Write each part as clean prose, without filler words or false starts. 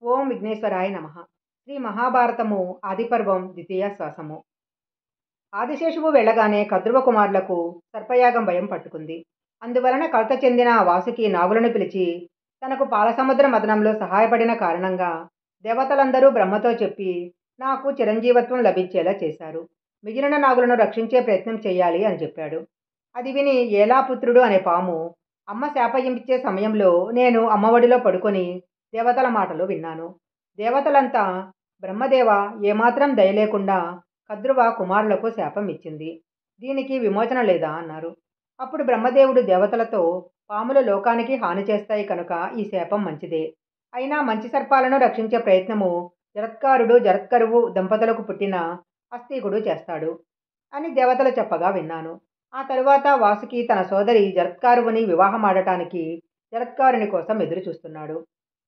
ఓం విఘ్నేశ్వరాయ నమః. శ్రీ మహాభారతము ఆదిపర్వం ద్వితీయ శ్వాసము. ఆదిశేషువు వెళ్ళగానే కద్రువ కుమారులకు సర్పయాగం భయం పట్టుకుంది. అందువలన కలత చెందిన వాసుకి నాగులను పిలిచి తనకు పాలసముద్ర మదనంలో సహాయపడిన కారణంగా దేవతలందరూ బ్రహ్మతో చెప్పి నాకు చిరంజీవత్వం లభించేలా చేశారు. మిగిలిన నాగులను రక్షించే ప్రయత్నం చేయాలి అని చెప్పాడు. అది విని ఏలాపుత్రుడు అనే పాము అమ్మ శాపయించే సమయంలో నేను అమ్మఒడిలో పడుకొని దేవతల మాటలు విన్నాను. దేవతలంతా బ్రహ్మదేవ ఏమాత్రం దయ లేకుండా కద్రువ కుమారులకు శాపం ఇచ్చింది, దీనికి విమోచన లేదా అన్నారు. అప్పుడు బ్రహ్మదేవుడు దేవతలతో పాములు లోకానికి హాని చేస్తాయి కనుక ఈ శాపం మంచిదే, అయినా మంచి సర్పాలను రక్షించే ప్రయత్నము జరత్కరువు దంపతులకు పుట్టిన అస్థికుడు చేస్తాడు అని దేవతలు చెప్పగా విన్నాను. ఆ తరువాత వాసుకి తన సోదరి జరత్కారువుని వివాహమాడటానికి జరత్కారుని కోసం ఎదురు చూస్తున్నాడు.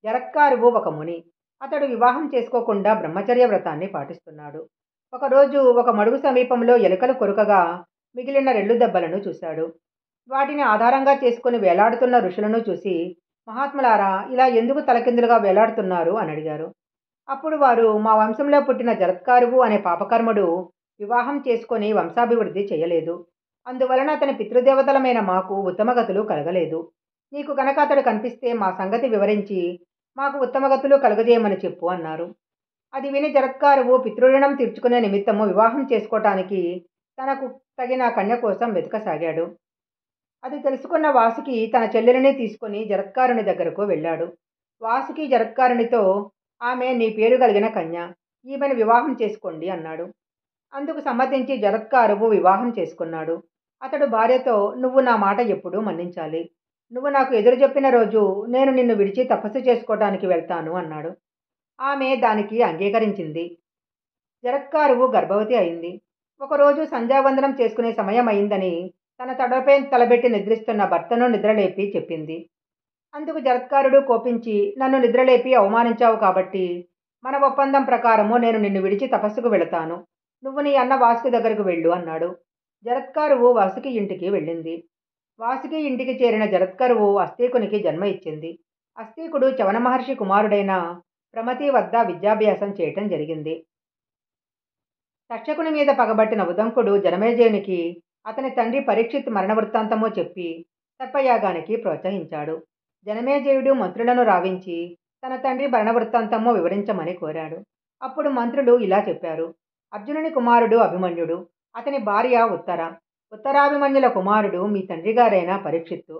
జరత్కారువు ఒక ముని. అతడు వివాహం చేసుకోకుండా బ్రహ్మచర్య వ్రతాన్ని పాటిస్తున్నాడు. ఒకరోజు ఒక మడుగు సమీపంలో ఎలుకలు కొరుకగా మిగిలిన రెల్లు దెబ్బలను చూశాడు. వాటిని ఆధారంగా చేసుకుని వేలాడుతున్న ఋషులను చూసి, మహాత్ములారా ఇలా ఎందుకు తలకిందులుగా వేలాడుతున్నారు అని అడిగారు. అప్పుడు వారు, మా వంశంలో పుట్టిన జరత్కారువు అనే పాపకర్ముడు వివాహం చేసుకొని వంశాభివృద్ధి చేయలేదు, అందువలన అతని పితృదేవతలమైన మాకు ఉత్తమగతులు కలగలేదు. నీకు కనుక అతడు కనిపిస్తే మా సంగతి వివరించి మాకు ఉత్తమగతులు కలుగజేయమని చెప్పు అన్నారు. అది విని జరత్కారువు పితృరుణం తీర్చుకునే నిమిత్తము వివాహం చేసుకోవటానికి తనకు తగిన కన్య కోసం వెతకసాగాడు. అది తెలుసుకున్న వాసుకి తన చెల్లెలిని తీసుకుని జరత్కారుని దగ్గరకు వెళ్ళాడు. వాసుకి జరత్కారునితో, ఆమె నీ పేరు కలిగిన కన్య, ఈమెను వివాహం చేసుకోండి అన్నాడు. అందుకు సమ్మతించి జరత్కారువు వివాహం చేసుకున్నాడు. అతడు భార్యతో, నువ్వు నా మాట ఎప్పుడూ మన్నించాలి, నువ్వు నాకు ఎదురు చెప్పిన రోజు నేను నిన్ను విడిచి తపస్సు చేసుకోవటానికి వెళ్తాను అన్నాడు. ఆమె దానికి అంగీకరించింది. జరత్కారువు గర్భవతి అయింది. ఒకరోజు సంధ్యావందనం చేసుకునే సమయం అయిందని తన తడపై తలబెట్టి నిద్రిస్తున్న భర్తను నిద్రలేపి చెప్పింది. అందుకు జరత్కారుడు కోపించి, నన్ను నిద్రలేపి అవమానించావు కాబట్టి మన ఒప్పందం ప్రకారము నేను నిన్ను విడిచి తపస్సుకు వెళతాను, నువ్వు నీ అన్న వాసుకి దగ్గరకు వెళ్ళు అన్నాడు. జరత్కారువు వాసుకి ఇంటికి వెళ్ళింది. వాసుకి ఇంటికి చేరిన జరత్కరువు అస్థీకునికి జన్మ ఇచ్చింది. అస్థీకుడు చవన మహర్షి కుమారుడైన ప్రమతి వద్ద విద్యాభ్యాసం చేయటం జరిగింది. తక్షకుని మీద పగబట్టిన ఉదంకుడు జనమేజయునికి అతని తండ్రి పరీక్షిత్ మరణ వృత్తాంతము చెప్పి సర్పయాగానికి ప్రోత్సహించాడు. జనమేజయుడు మంత్రులను రావించి తన తండ్రి మరణ వృత్తాంతము వివరించమని కోరాడు. అప్పుడు మంత్రులు ఇలా చెప్పారు. అర్జునుని కుమారుడు అభిమన్యుడు, అతని భార్య ఉత్తరాభిమన్యుల కుమారుడు మీ తండ్రి గారైన పరీక్షిత్తు.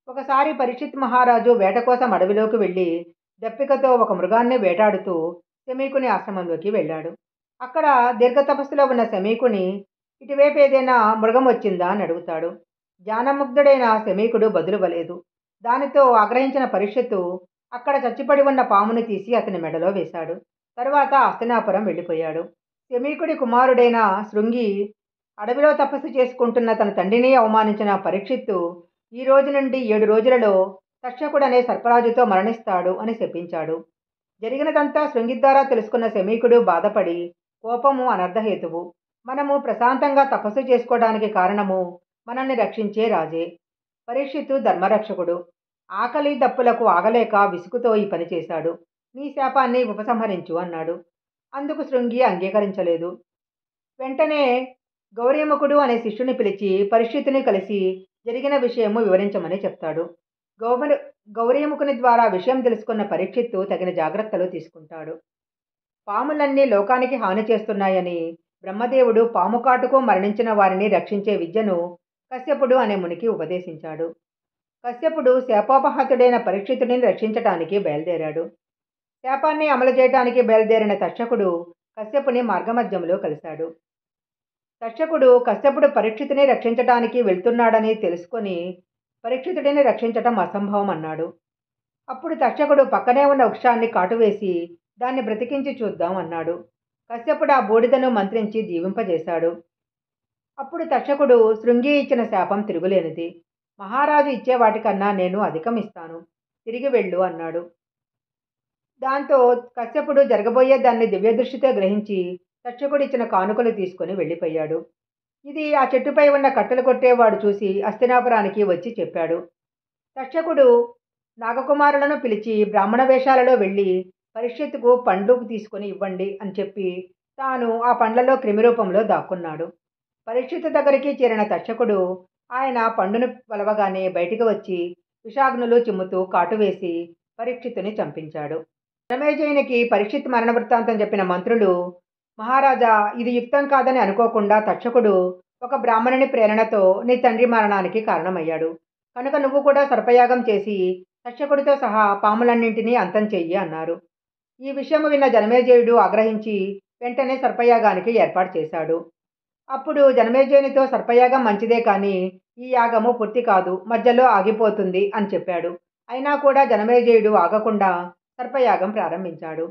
ఒకసారి పరీక్షిత్ మహారాజు వేట కోసం అడవిలోకి వెళ్ళి దప్పికతో ఒక మృగాన్ని వేటాడుతూ శమీకుని ఆశ్రమంలోకి వెళ్ళాడు. అక్కడ దీర్ఘతపస్సులో ఉన్న శమీకుని ఇటువైపు ఏదైనా మృగం వచ్చిందా అని అడుగుతాడు. జ్ఞానముగ్ధుడైన శమీకుడు బదులువలేదు. దానితో ఆగ్రహించిన పరీక్షిత్తు అక్కడ చచ్చిపడి ఉన్న పాముని తీసి అతని మెడలో వేశాడు. తరువాత హస్తినాపురం వెళ్ళిపోయాడు. శమీకుడి కుమారుడైన శృంగి అడవిలో తపస్సు చేసుకుంటున్న తన తండ్రిని అవమానించిన పరీక్షిత్తు ఈ రోజు నుండి 7 రోజులలో తక్షకుడనే సర్పరాజుతో మరణిస్తాడు అని శపించాడు. జరిగినదంతా శృంగి ద్వారా తెలుసుకున్న శమీకుడు బాధపడి, కోపము అనర్థహేతువు, మనము ప్రశాంతంగా తపస్సు చేసుకోవడానికి కారణము మనల్ని రక్షించే రాజే. పరీక్షిత్తు ధర్మరక్షకుడు, ఆకలి దప్పులకు ఆగలేక విసుగుతో ఈ పని చేశాడు, నీ శాపాన్ని ఉపసంహరించు అన్నాడు. అందుకు శృంగి అంగీకరించలేదు. వెంటనే గౌరీముఖుడు అనే శిష్యుని పిలిచి పరీక్షిత్తుని కలిసి జరిగిన విషయము వివరించమని చెప్తాడు. గౌరీముఖుని ద్వారా విషయం తెలుసుకున్న పరీక్షిత్తు తగిన జాగ్రత్తలు తీసుకుంటాడు. పాములన్నీ లోకానికి హాని చేస్తున్నాయని బ్రహ్మదేవుడు పాము కాటుకు మరణించిన వారిని రక్షించే విద్యను కశ్యపుడు అనే మునికి ఉపదేశించాడు. కశ్యపుడు శాపోపహతుడైన పరీక్షిత్తుడిని రక్షించటానికి బయలుదేరాడు. శాపాన్ని అమలు చేయటానికి బయలుదేరిన తక్షకుడు కశ్యపుని మార్గమధ్యంలో కలిశాడు. తక్షకుడు కశ్యపుడు పరీక్షితుని రక్షించటానికి వెళ్తున్నాడని తెలుసుకొని పరీక్షితుడిని రక్షించటం అసంభవం అన్నాడు. అప్పుడు తక్షకుడు పక్కనే ఉన్న వృక్షాన్ని కాటువేసి దాన్ని బ్రతికించి చూద్దాం అన్నాడు. కశ్యపుడు ఆ బూడిదను మంత్రించి దీవింపజేశాడు. అప్పుడు తక్షకుడు శృంగి ఇచ్చిన శాపం తిరుగులేనిది, మహారాజు ఇచ్చే వాటికన్నా నేను అధికం ఇస్తాను, తిరిగి వెళ్ళు అన్నాడు. దాంతో కశ్యపుడు జరగబోయే దాన్ని దివ్యదృష్టితో గ్రహించి తక్షకుడిచ్చిన కానుకలు తీసుకుని వెళ్ళిపోయాడు. ఇది ఆ చెట్టుపై ఉన్న కట్టెలు కొట్టేవాడు చూసి హస్తినాపురానికి వచ్చి చెప్పాడు. తక్షకుడు నాగకుమారులను పిలిచి బ్రాహ్మణ వేషాలలో వెళ్ళి పరీక్షిత్తుకు పండ్లు తీసుకుని ఇవ్వండి అని చెప్పి తాను ఆ పండ్లలో క్రిమిరూపంలో దాక్కున్నాడు. పరీక్షిత్తు దగ్గరికి చేరిన తక్షకుడు ఆయన పండును వలవగానే బయటికి వచ్చి విషాగ్నులు చిమ్ముతూ కాటువేసి పరీక్షిత్తుని చంపించాడు. జనమేజయునికి పరీక్షిత్ మరణ వృత్తాంతం చెప్పిన మంత్రులు, మహారాజా, ఇది యుక్తం కాదని అనుకోకుండా తక్షకుడు ఒక బ్రాహ్మణుని ప్రేరణతో నీ తండ్రి మరణానికి కారణమయ్యాడు. కనుక నువ్వు కూడా సర్పయాగం చేసి తక్షకుడితో సహా పాములన్నింటినీ అంతం చెయ్యి అన్నారు. ఈ విషయం విన్న జనమేజయుడు ఆగ్రహించి వెంటనే సర్పయాగానికి ఏర్పాటు చేశాడు. అప్పుడు జనమేజయునితో సర్పయాగం మంచిదే కానీ ఈ యాగము పూర్తి కాదు, మధ్యలో ఆగిపోతుంది అని చెప్పాడు. అయినా కూడా జనమేజయుడు ఆగకుండా సర్పయాగం ప్రారంభించాడు.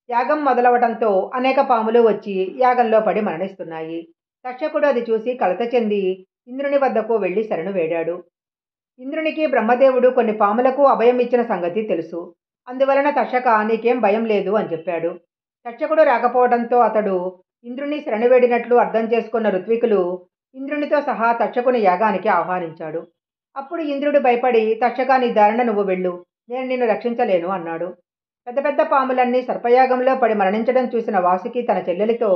యాగం మొదలవడంతో అనేక పాములు వచ్చి యాగంలో పడి మరణిస్తున్నాయి. తక్షకుడు అది చూసి కలత చెంది ఇంద్రుని వద్దకు వెళ్లి శరణు వేడాడు. ఇంద్రునికి బ్రహ్మదేవుడు కొన్ని పాములకు అభయం ఇచ్చిన సంగతి తెలుసు. అందువలన తక్షక, నీకేం భయం లేదు అని చెప్పాడు. తక్షకుడు రాకపోవడంతో అతడు ఇంద్రుని శరణు వేడినట్లు అర్థం చేసుకున్న ఋత్వికులు ఇంద్రునితో సహా తక్షకుని యాగానికి ఆహ్వానించాడు. అప్పుడు ఇంద్రుడు భయపడి, తక్షక, నీ దారిన నువ్వు వెళ్ళు, నేను నిన్ను రక్షించలేను అన్నాడు. పెద్ద పెద్ద పాములన్నీ సర్పయాగంలో పడి మరణించడం చూసిన వాసుకి తన చెల్లెలితో,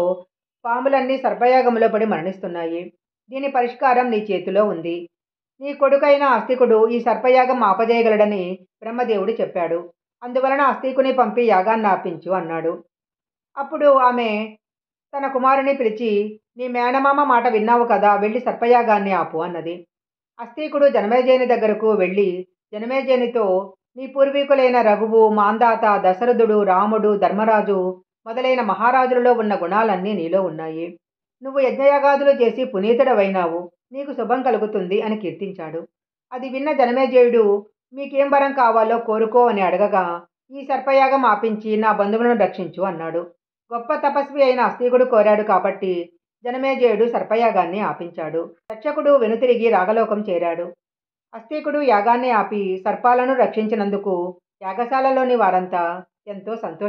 పాములన్నీ సర్పయాగంలో పడి మరణిస్తున్నాయి, దీని పరిష్కారం నీ చేతిలో ఉంది. నీ కొడుకైన అస్తికుడు ఈ సర్పయాగం ఆపజేయగలడని బ్రహ్మదేవుడు చెప్పాడు. అందువలన అస్తికుని పంపి యాగాన్ని ఆపించు అన్నాడు. అప్పుడు ఆమె తన కుమారుని పిలిచి, నీ మేనమామ మాట విన్నావు కదా, వెళ్ళి సర్పయాగాన్ని ఆపు అన్నది. అస్తికుడు జనమేజయుని దగ్గరకు వెళ్ళి జనమేజయునితో, నీ పూర్వీకులైన రఘువు, మాందాత, దశరథుడు, రాముడు, ధర్మరాజు మొదలైన మహారాజులలో ఉన్న గుణాలన్నీ నీలో ఉన్నాయి. నువ్వు యజ్ఞయాగాదులు చేసి పునీతుడవైనావు, నీకు శుభం కలుగుతుంది అని కీర్తించాడు. అది విన్న జనమేజయుడు, మీకేం వరం కావాలో కోరుకో అని అడగగా, ఈ సర్పయాగం ఆపించి నా బంధువులను రక్షించు అన్నాడు. గొప్ప తపస్వి అయిన అస్తికుడు కోరాడు కాబట్టి జనమేజయుడు సర్పయాగాన్ని ఆపించాడు. తక్షకుడు వెనుతిరిగి రాగలోకం చేరాడు. అస్తికుడు యాగాన్ని ఆపి సర్పాలను రక్షించినందుకు యాగశాలలోని వారంతా ఎంతో సంతోషం